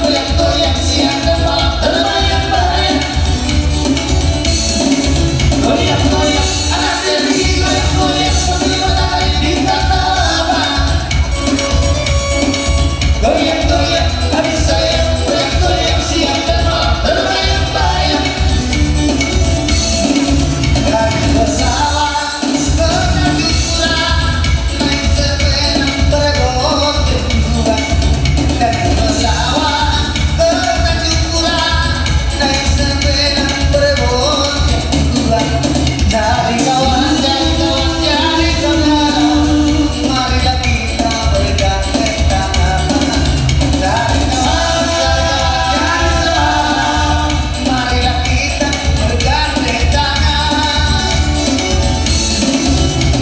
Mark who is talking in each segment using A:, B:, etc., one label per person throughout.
A: goyang-goyang siang dan malam terbayang-bayang. Goyang-goyang anak Dewi, goyang-goyang seperti matahari di tanah lapang. Goyang-goyang hari sayang, goyang-goyang siang dan malam terbayang-bayang. Dari pesawat ke Tanjung naik sepeda berebut jemuran. Dari pesawat ke Tanjung naik sepeda berebut jemuran. Dari kawan, dari kawan, dari saudara, marilah kita bergandeng tangan. Dari kawan, dari saudara, marilah kita bergandeng tangan.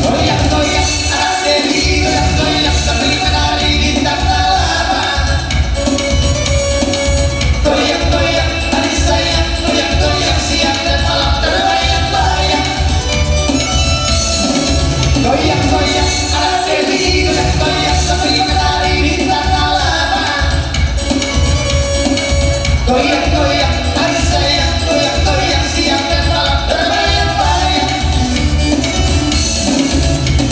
A: Goyang-goyang anak Dewi, goyang-goyang seperti matahari di tanah lapang. Goyang-goyang hari sayang, goyang-goyang siang dan malam terbayang-bayang. Goyang-goyang anak Dewi, goyang-goyang seperti matahari di tanah lapang. Goyang-goyang hari sayang, goyang-goyang siang dan malam terbayang-bayang.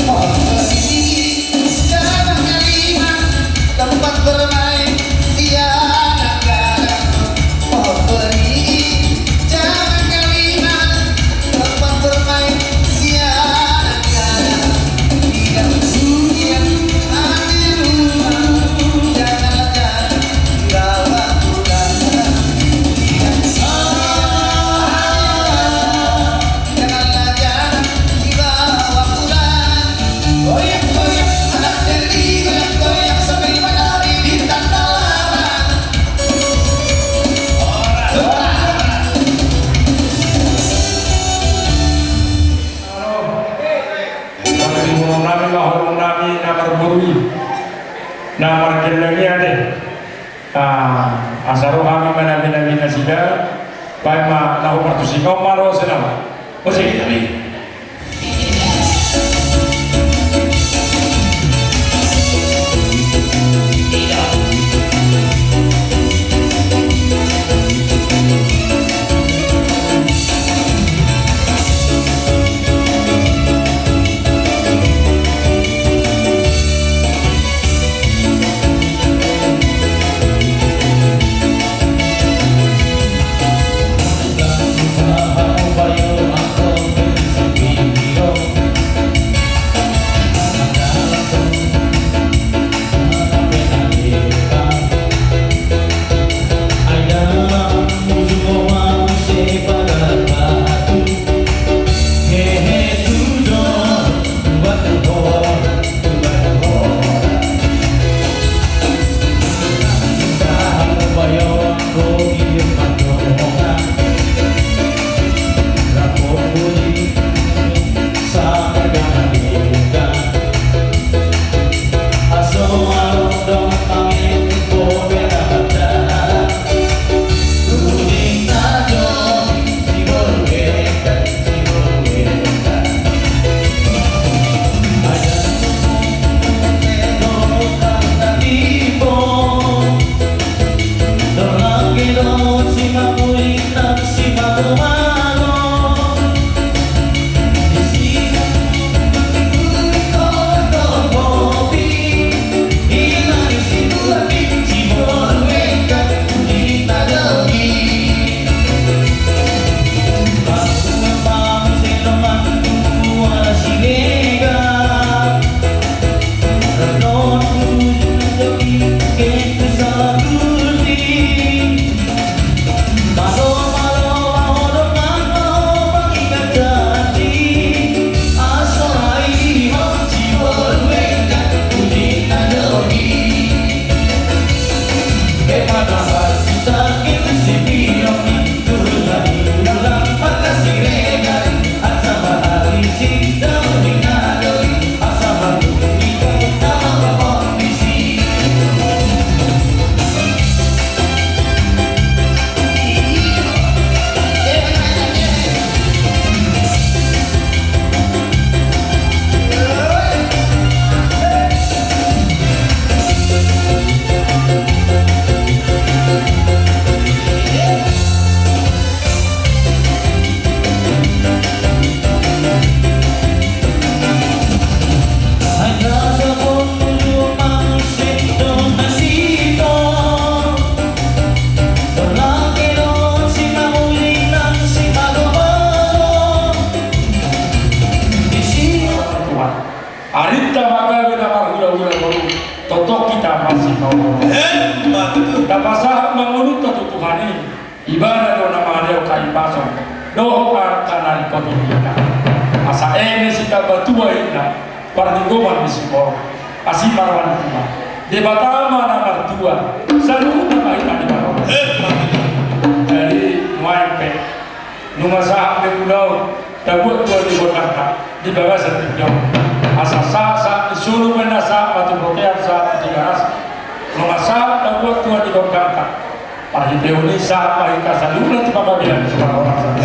A: Pohon beringin cabangnya 5, tempat bermain si anak-anak. Pohon beringin cabangnya 5, tempat bermain si anak-anak. Tidak hujan hati rumah, janganlah jangan dibawa pulang. Tidak janganlah jangan dibawa pulang. Goyang-goyang anak Dewi, goyang-goyang seperti matahari di tanah lapang.
B: Namar kelagi ade, asaro kami menabi nasida, baik ma tahu pertusi kau malu senang, musik kami. Masa mengunut ketutuhan ini ibadah do nama Deo kaimbaso doho karena dipatuhkan. Asa ini sita batua ina pertinggoman di Singoro asih marwan kuma. Di Batama nomor 2 selalu nama ina di Baron. Jadi muaipe numasa de pulau tabut tua di Jakarta di bawah sertifikat. Asa sa disuruh menasa batu bokean sa di garas. Numasa tabut tua di Jakarta. Pagi teori sa pagi kasaluna di pagabilan para orang sana.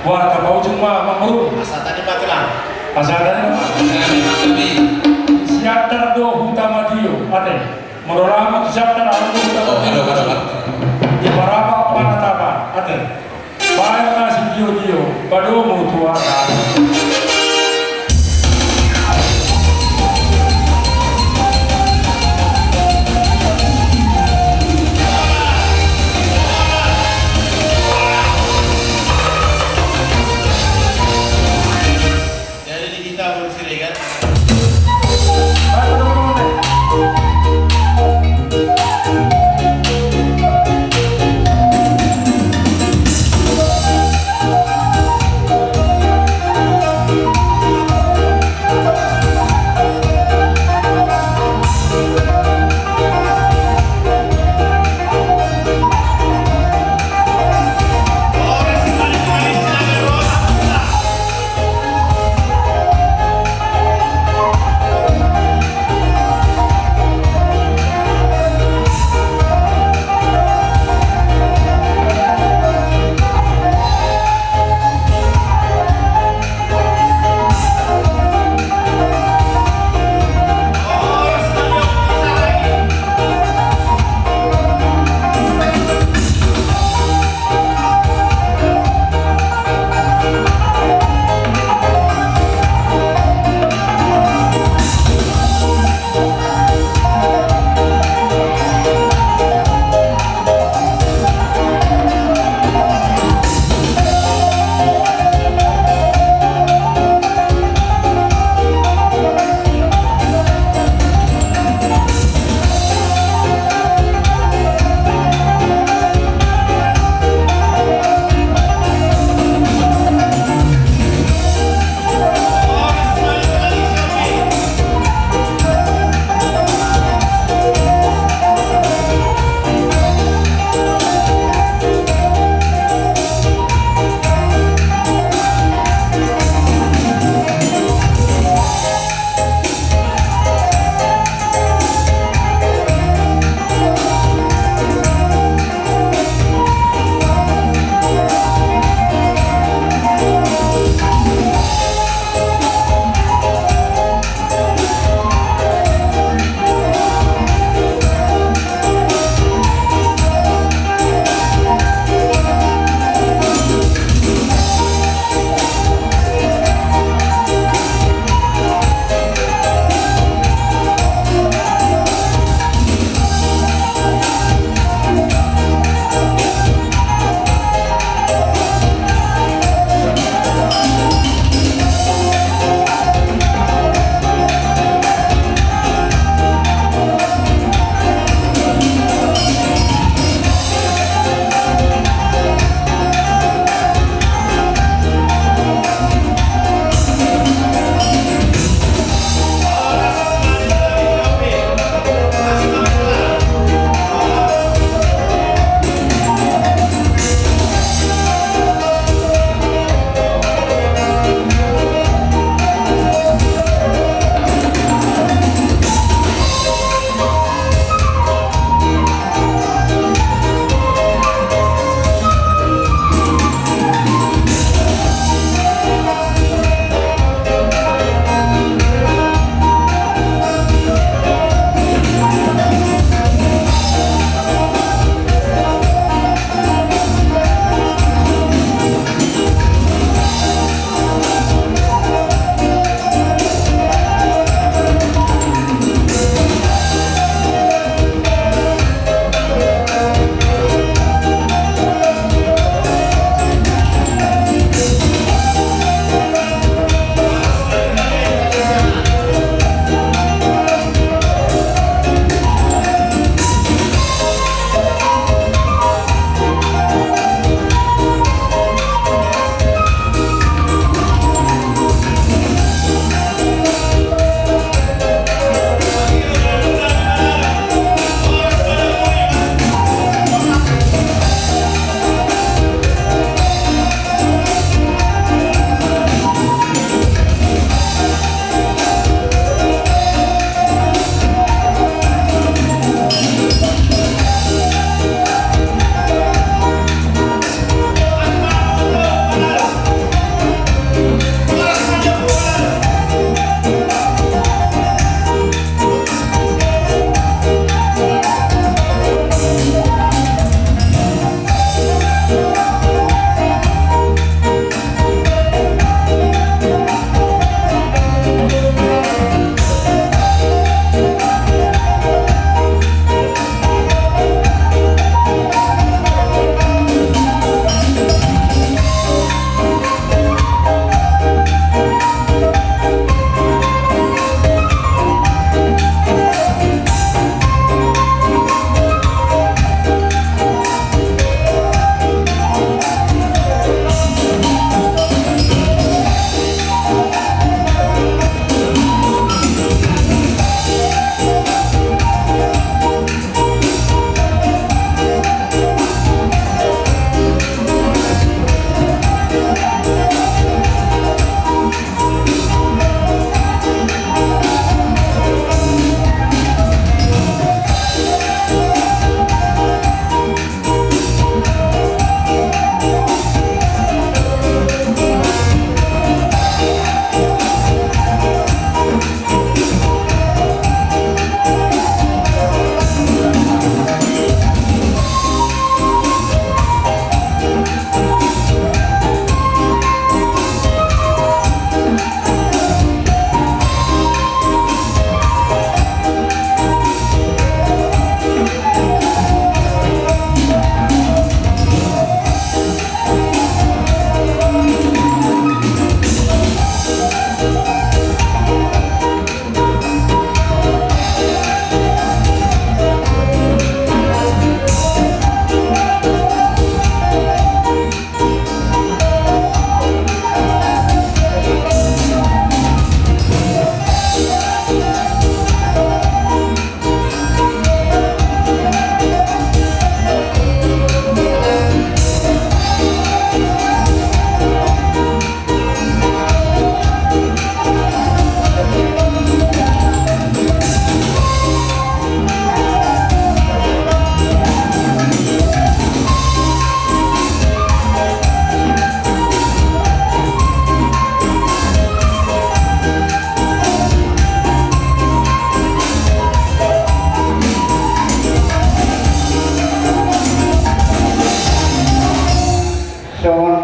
B: Wah kabau cuma mangru.
A: Asa tadi pakilan.
B: Asa tadi siatar do utama dio ade. Merolama tu siatar aku utama dio. Di parapa panataba ade. Baik kasih dio padu mutua.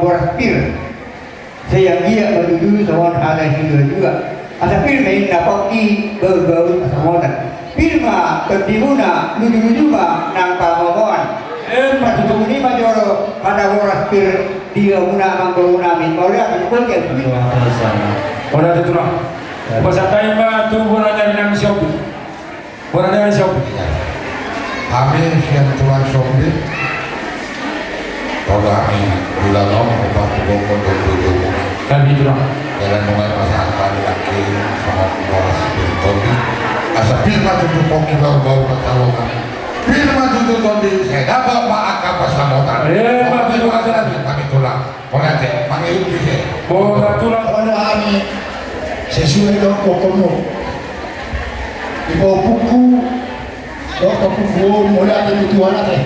C: boras pir. Saya dia menuju sawan ada juga. Asa pir main dapat di bau-bau sawan. Pir mah terdimuna nuju-nuju mah nang pamohon. Maju ini majoro pada boras pir dia guna mangguna min. Mau lihat kan pun kayak gitu.
B: Ora itu lah. Bahasa Taima tu bukan dari nama siapa. Bukan dari siapa.
D: Kami yang tuan sombi, kalau kami bulan om, obat pokok dulu.
B: Kami itu lah.
D: Jalan mulai masalah tadi lagi sama bolas pintu. Asal firma tutup koki bau ketahuan. Firma tutup koki saya dapat maaf pasamotan. Kami tulang. Orang teh panggil dia.
B: Orang tulang.
E: Kalau kami sesuai dengan pokokmu, di bawah buku, bawah buku mulai ada tujuan apa?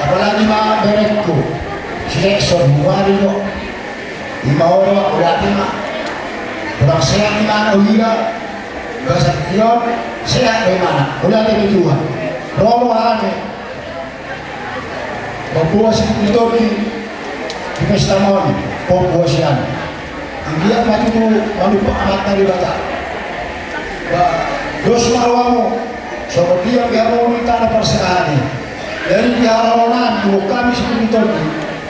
E: Apalagi mah berekku, selection muari lo, 5 orang berarti mah orang sehat di mana uya, bahasa kion sehat di mana, mulai ada tujuan. Romo ane, membuat si itu di pesta mon, membuat si ane. Dia maju tu malu amat tadi baca. Dos marwamu, so dia biar kita ada perserahan. Dari biarawan dulu kami seperti itu.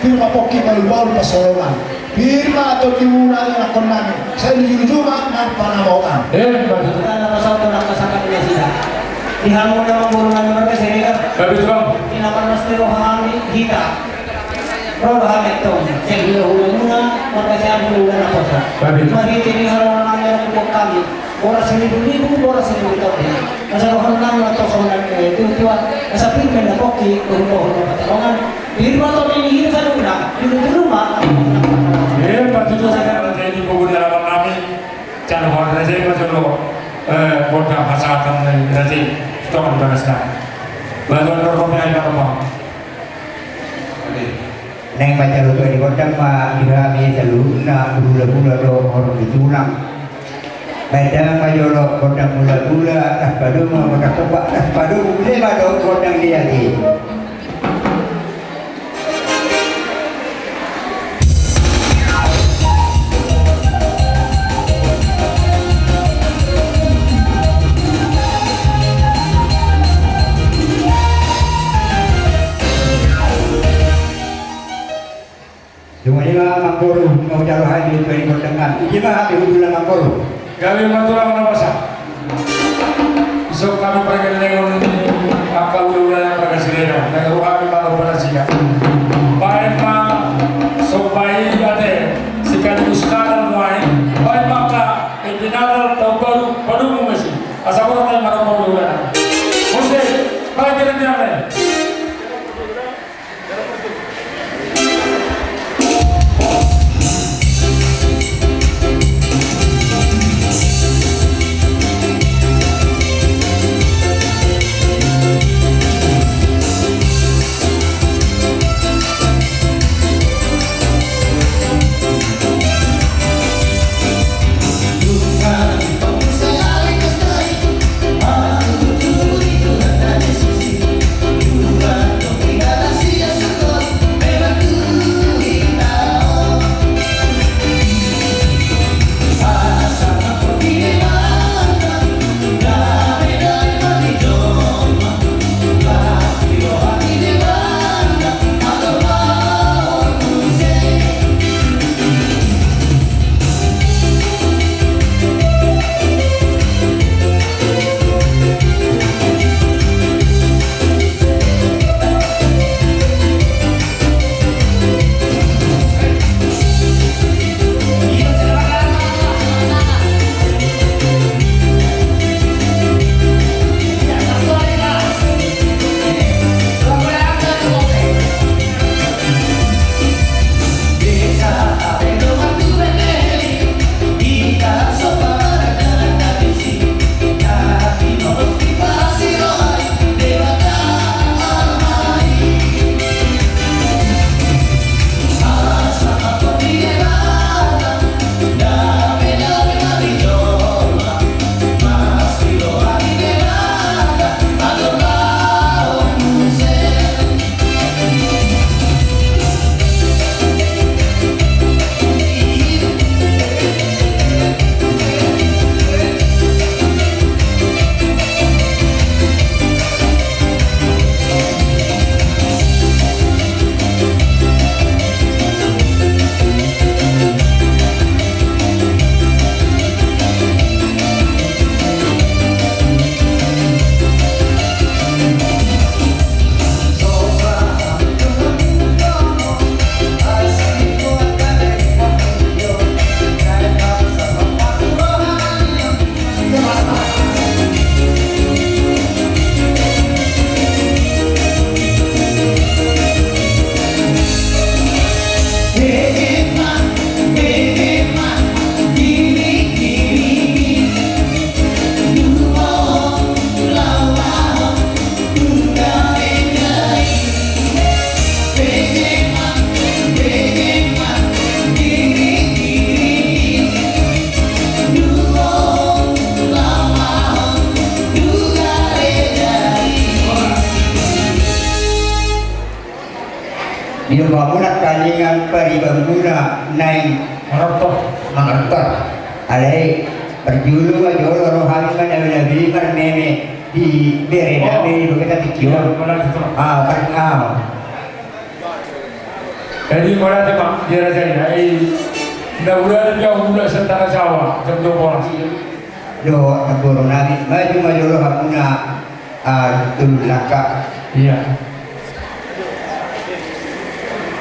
E: Firma poki malu baru pasaran. Firma atau dimulai anak konami. Saya di cuma nampak namakan.
F: Kita nama satu nak kesangka punya sida. Di hamu nama burungan mereka sendiri kan.
B: Kami itu lah.
F: Di nama mesti rohani kita. Roh hamet tu, jadi hulu-hulu, mereka siapa hulu-hulu apa sah. Mari ini halangan yang untuk kami. Orang 1.000, orang 1.000 tahun. Masa rohani atau soalan itu tuan, masa pimpin dan koki, hulu-hulu pertolongan. Di rumah tahun ini kita sudah di rumah.
B: Batu itu saya ada di kubur dalam kami. Jangan lupa saya macam lo, bodoh pasatan dari stop di Pakistan. Bantuan normnya ada apa?
C: Neng baca lu di kodam mah dirami selalu na bula-bula do orang dijulang. Baca majolo kodam bula-bula tas padu mah maka tebak tas padu boleh do kodam dia di. Cuma ini mah mangkoro, mau jalan haji dari kondangan. Ini mah habis bulan mangkoro.
B: Kami mantulah mana pasang. So kami pergi dengan akal ulah pergi sendiri. Dengan rumah kami malu pada sini. Baik mah so baik ada sekali usaha muai. Baik maka engineer tahu baru masih. Asal orang yang malu malu ulah. Mesti baik kita ni apa?
C: Dia bangunan kalingan paribambuna naik
D: mengantar
C: alai berjulu jolo rohani mana nabi kan meme di bere nabi kita tikion perkau
B: jadi mana tu mak dia raja ini dah udah jauh udah setara Jawa jam 12
C: do agoro nabi maju rohamuna tulaka
B: iya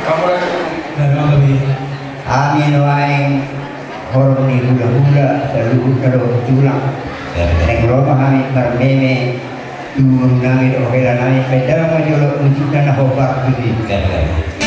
B: kamu dalam lebih
C: amin waing horong ni hula selalu kado tulang neng roba kami bermeme turun nami ohela nami pedang majolok musikkan hobar tuzi
A: Terbaik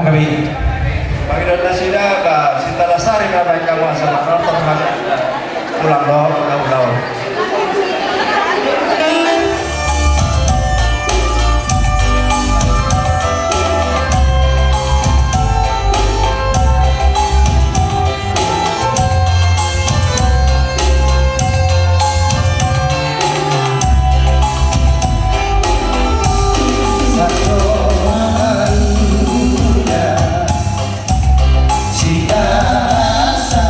G: kami.
A: Panginoon na sila, Sinta Lasari na may kawa sa makarotong pulang doon, unaw-unaw.
H: Si Asa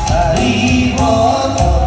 H: Hariboto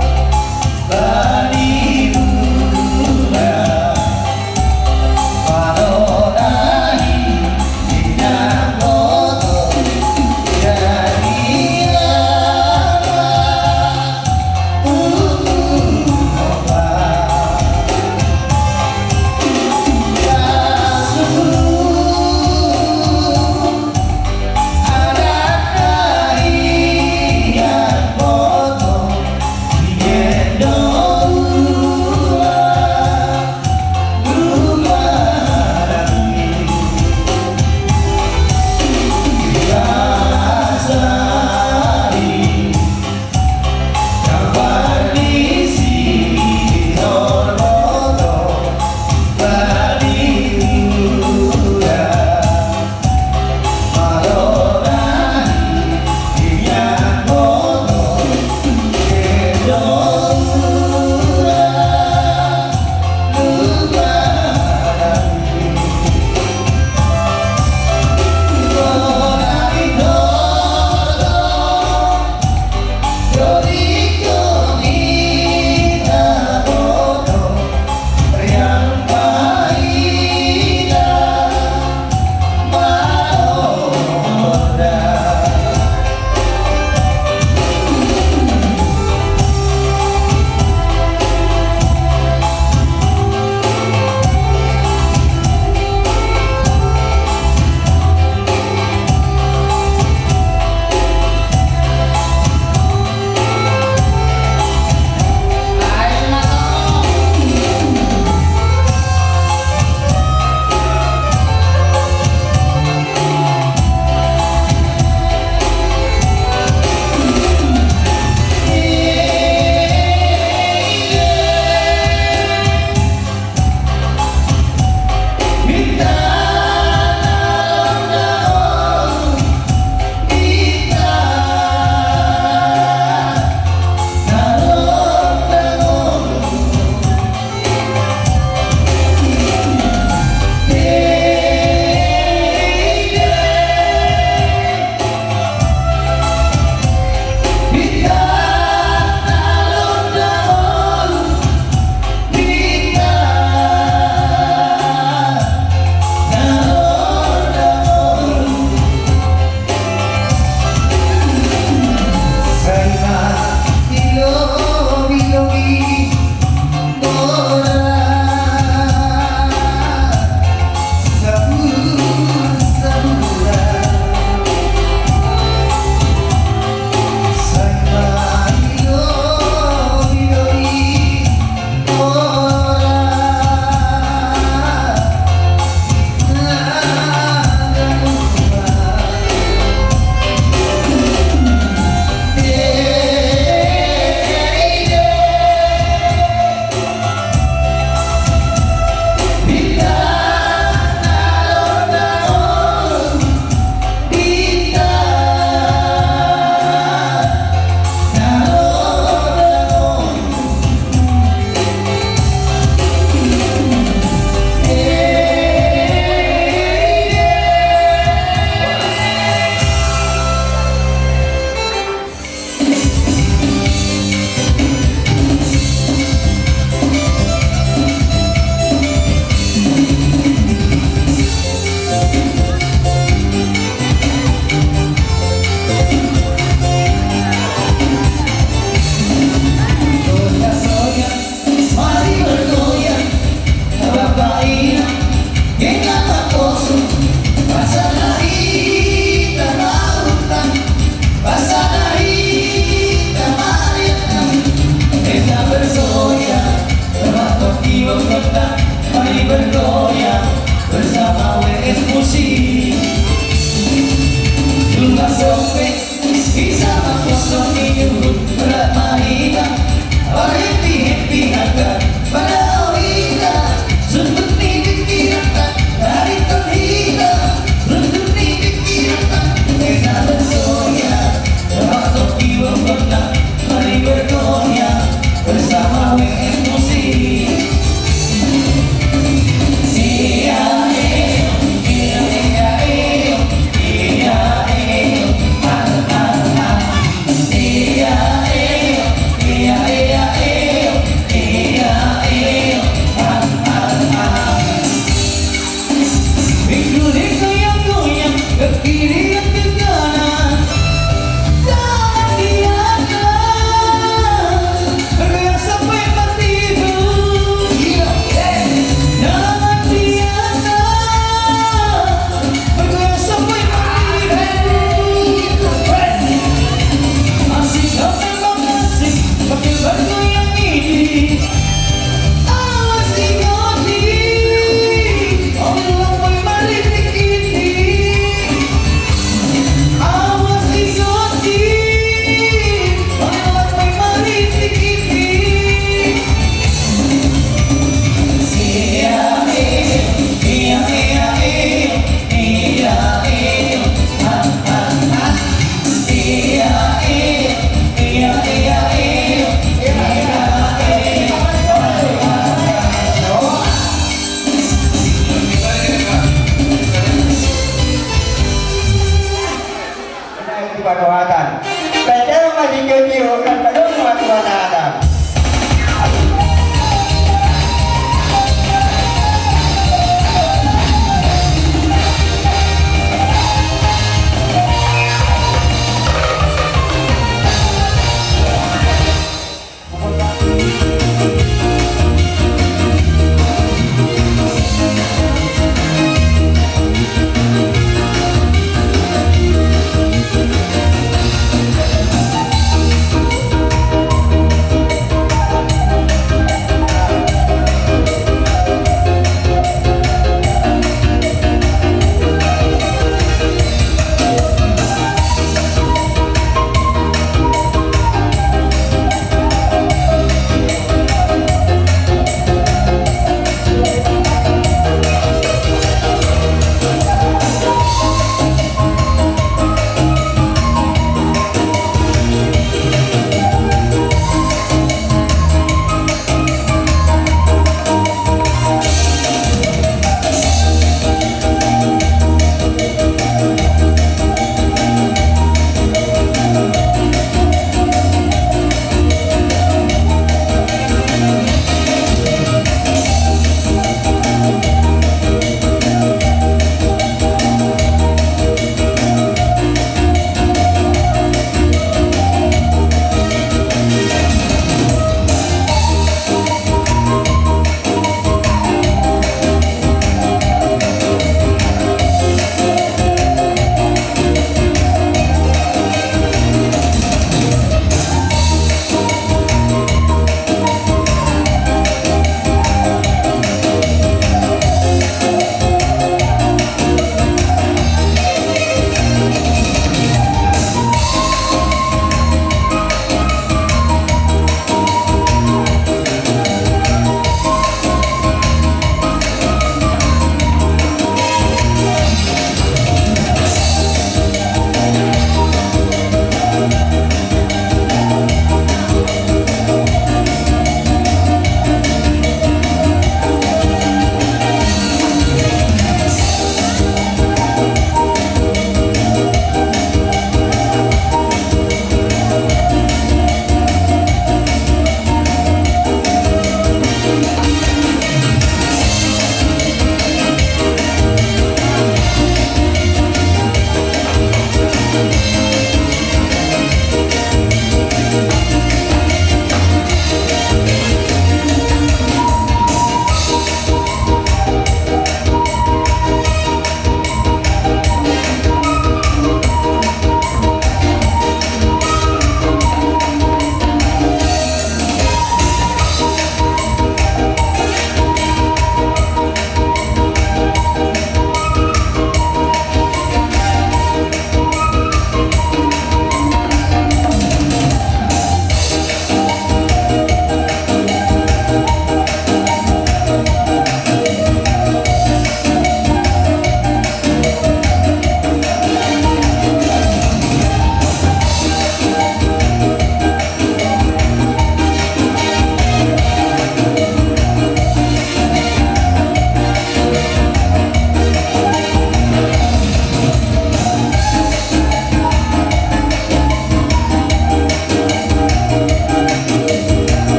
C: Tuatan. Kaya masih jauh dan kadang Tuatan ada.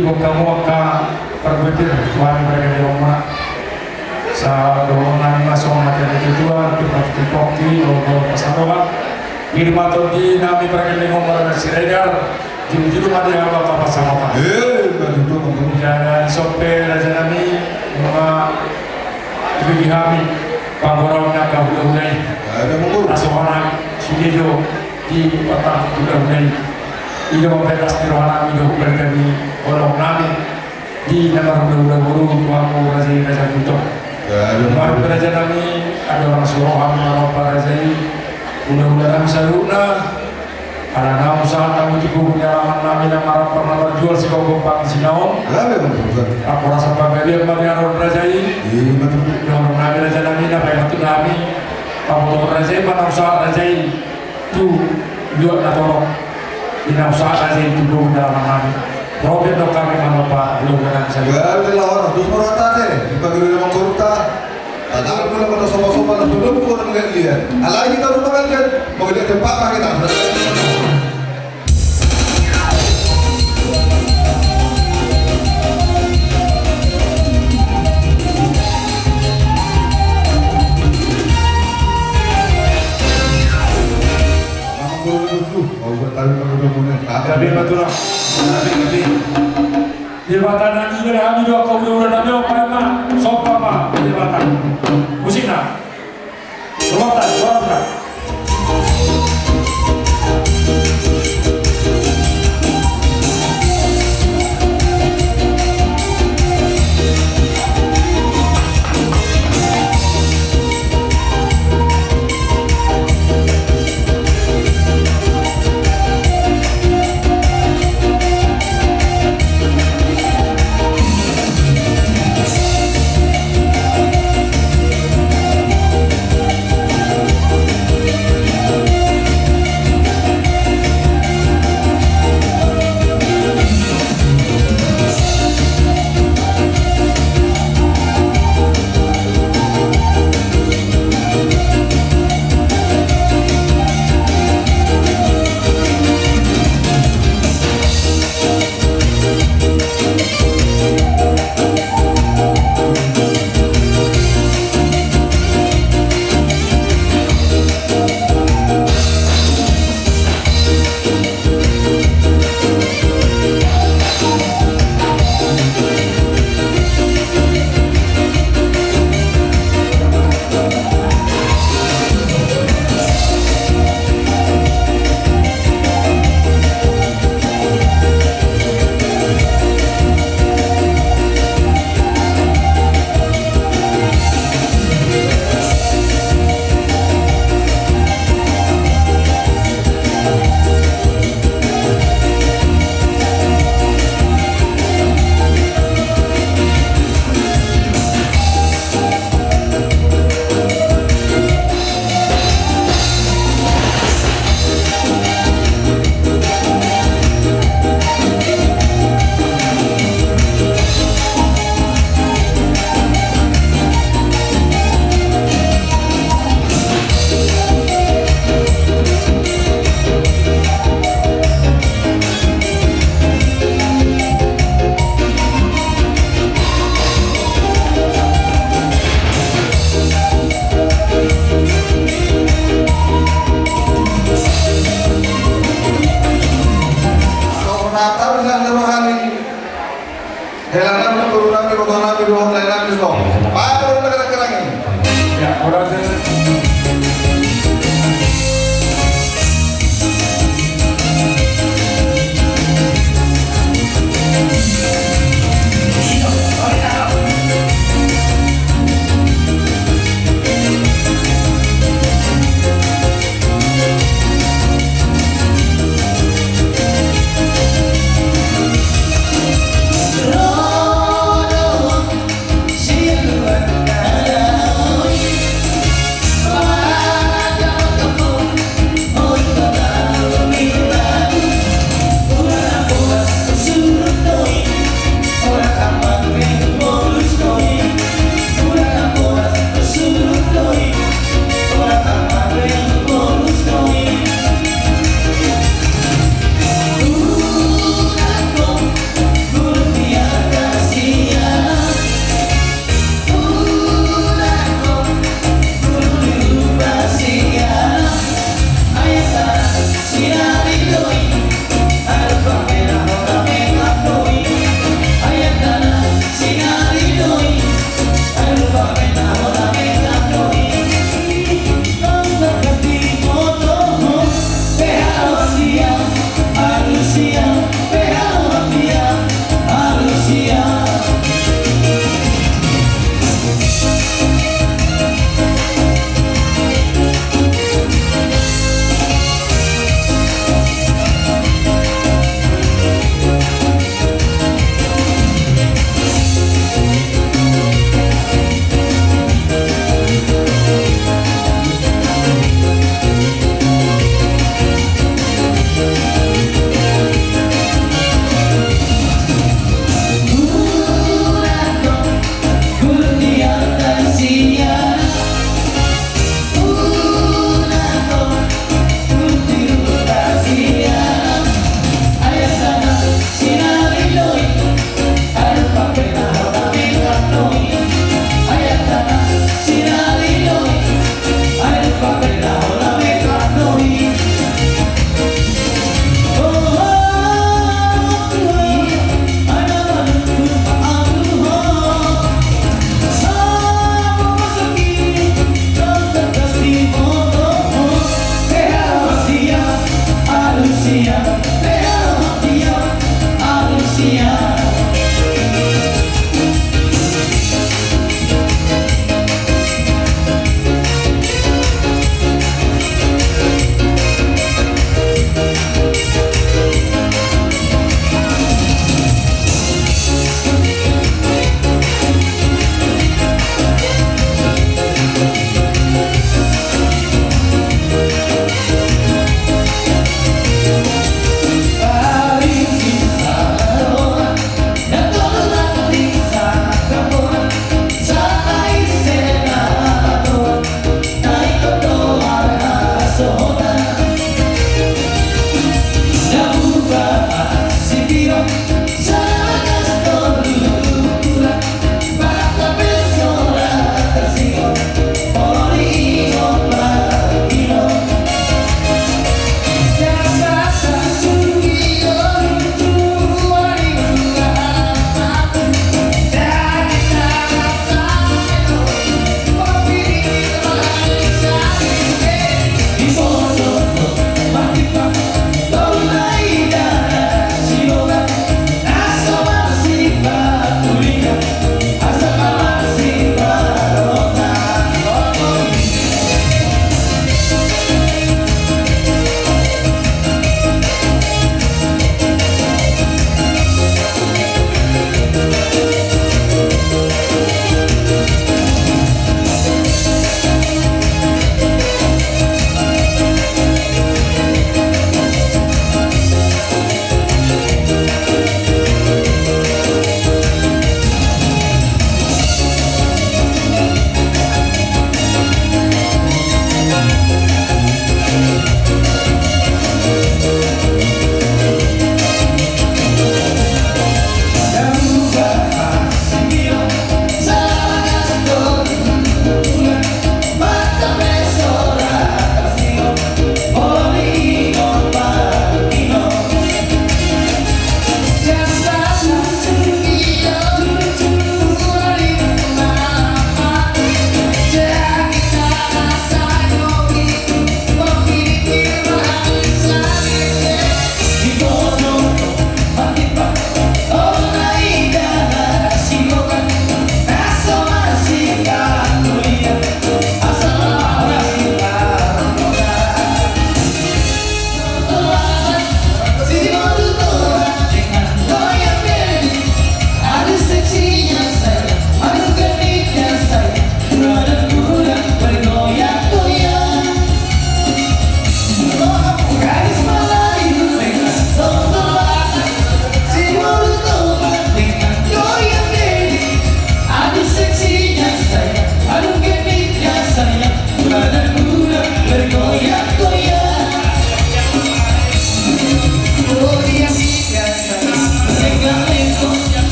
B: ibu kamu akan berpikir Tuhan mereka di rumah sa doongan masuk mati itu dua kita poki logo pasangan firman Tuhan nami mereka di rumah siregar juru-juru mati apa apa pasangan
D: betul.
B: jangan sampai raja nami rumah ibu kami pangorongnya kau udah
D: Ada mengurus.
B: Asuhan sudido di kota udah Ido membetas di rohana ido berkami olong nami di nama udah guru tuamu raja kuto. Baru raja nami ada orang suruh kami meropa raja udah kami saluna karena namu saat kami cukup penyalaman nami dan marah pernah berjual si kau pang sinaon.
D: Ada betul.
B: Aku rasa pembelian mengaruh raja ini. Orang nami raja nami apa yang betul nami. Kamu raja mana usaha raja itu dua atau ina usaha raja itu belum dalam nami. Problem dok kami mana pak belum dengan bisa.
D: Ada lawan terus merata deh. Dibagi dengan mengurta. Tadi pula pada sopa-sopa dan belum pun melihat dia. Alai kita belum melihat. Melihat tempat kita.
B: Tapi betul lah. Tapi jabatan ini kami dua kau dua nami apa mah sopa mah jabatan musikna. Selatan. Ya, orang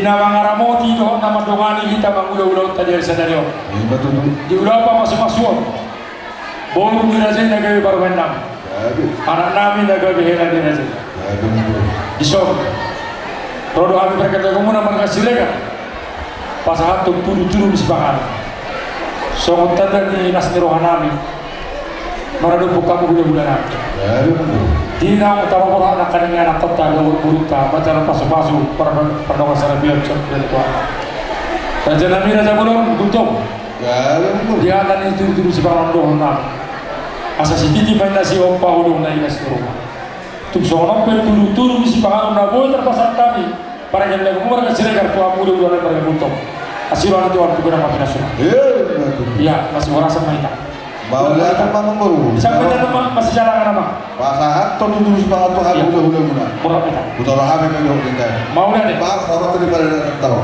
B: Tina mangaramoti doh nama dongani kita mangulau-ulau tadi sadari.
D: Betul.
B: Di ulau apa masuk-masuk. Bolu diraja naga baru enam. Anak nami naga behera diraja. Isok. Rodo kami berkata kamu nama ngasilekan. Pasahat tu turu-turu di sepangan. Songot tanda ni nasni rohanami. Maradu buka bulan-bulan nanti. Dina utara orang anak kadang anak kota gawat buruta baca pasuk-pasuk pernah masalah biar cepat tua. Raja Nabi Raja Bulon tutup. Dia akan itu sebarang doang nak. Asa si titi main nasi ompa ulung naik nasi rumah. Tuk seorang turu di sebarang naboy terpasang kami. Para yang lagi umur kecil tua muda dua mereka tutup. Asiran itu waktu kita mati nasional. Iya masih orang sama kita.
D: Bawa lihat memang baru.
B: Sampai nama masih jarang nama.
D: Pasahat tu dulu semangat tu hari bulan bulan.
B: Murah kita.
D: Betul lah kami kan kita.
B: Mau lihat deh.
D: Pak, sama tadi pada datang tahu.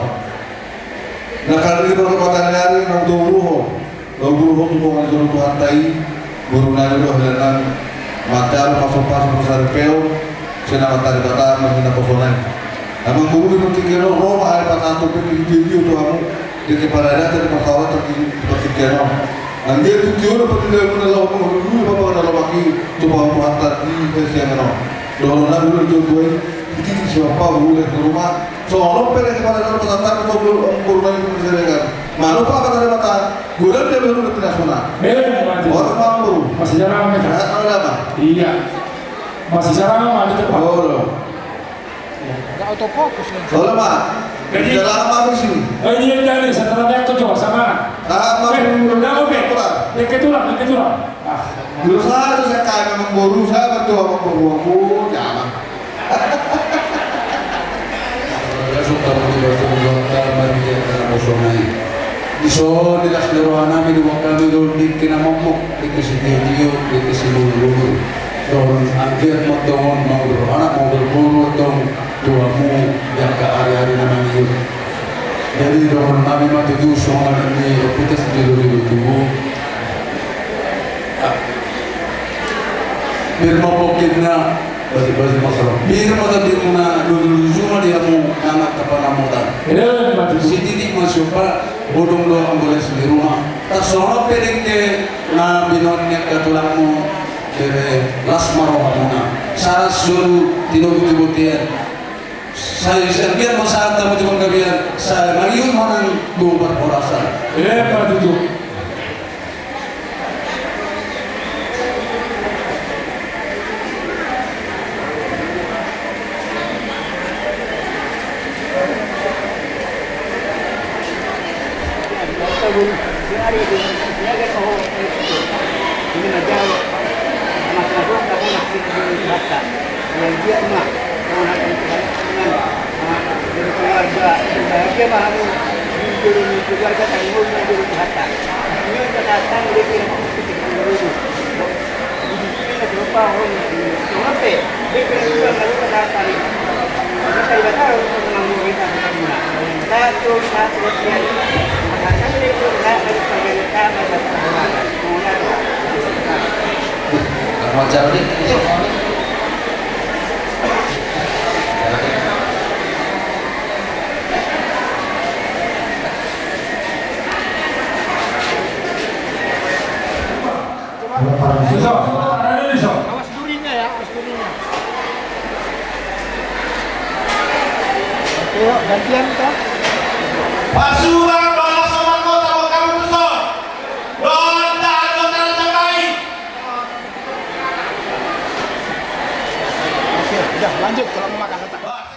D: Nah kalau di perempatan hari nang dulu tu bukan dulu Tuhan tai, guru nari doh dan matar pasok besar peo, senama tadi kata menghina personai. Amang guru di pertikaian roh hari pasang tu pergi video tu kamu di kepala data di masalah terkini pertikaian. Andi itu tiada pertikaian menelau dulu apa menelau lagi coba Tuhan tadi kesian no. Doa nabi dulu tu itu siapa boleh ke rumah. Soalnya pada kepala data pesantren atau guru nari pertikaian. Malu apa kata dia mata? Guru dia baru internasional. Orang mampu.
B: Masih jarang kita.
D: Ada apa?
B: Iya. Masih jarang ada tempat.
D: Oh. Soalnya Pak,
B: Jadi-
D: sudah lama di sini.
B: Oh ini yang jadi setelah dia kecoh sama.
D: Lama
B: Udah oke. Yang ketulang. Ah,
D: dulu saya kaya memang guru saya betul sama guru aku jangan.
G: Iso dilas nerohana mi di wakami do di kinamokmok di kesitiyo di kesilulu don angkir motongon manggur anak manggur guru tong tuamu yang ke hari-hari namanya jadi don kami mati tu songan ini kita sendiri dulu tubuh bir mapokitna bagi masalah bir mata bir mana dulu cuma dia mau anak kepada modan si titik masuk pak bodong do ambulans di rumah tak sono pereng ke na binonnya ke tulangmu dari lasmaro hamuna saras suruh tino buti-butian saya biar masalah tamu cuma kabian saya mariun orang bubar orasan
B: Pak itu.
G: wajar nih
E: Awas durinya ya, awas durinya. Yuk, gantian toh.
A: Pasukan bola sama kota kamu besar. Don tak ada terbaik.
E: Oke, udah lanjut kalau mau makan.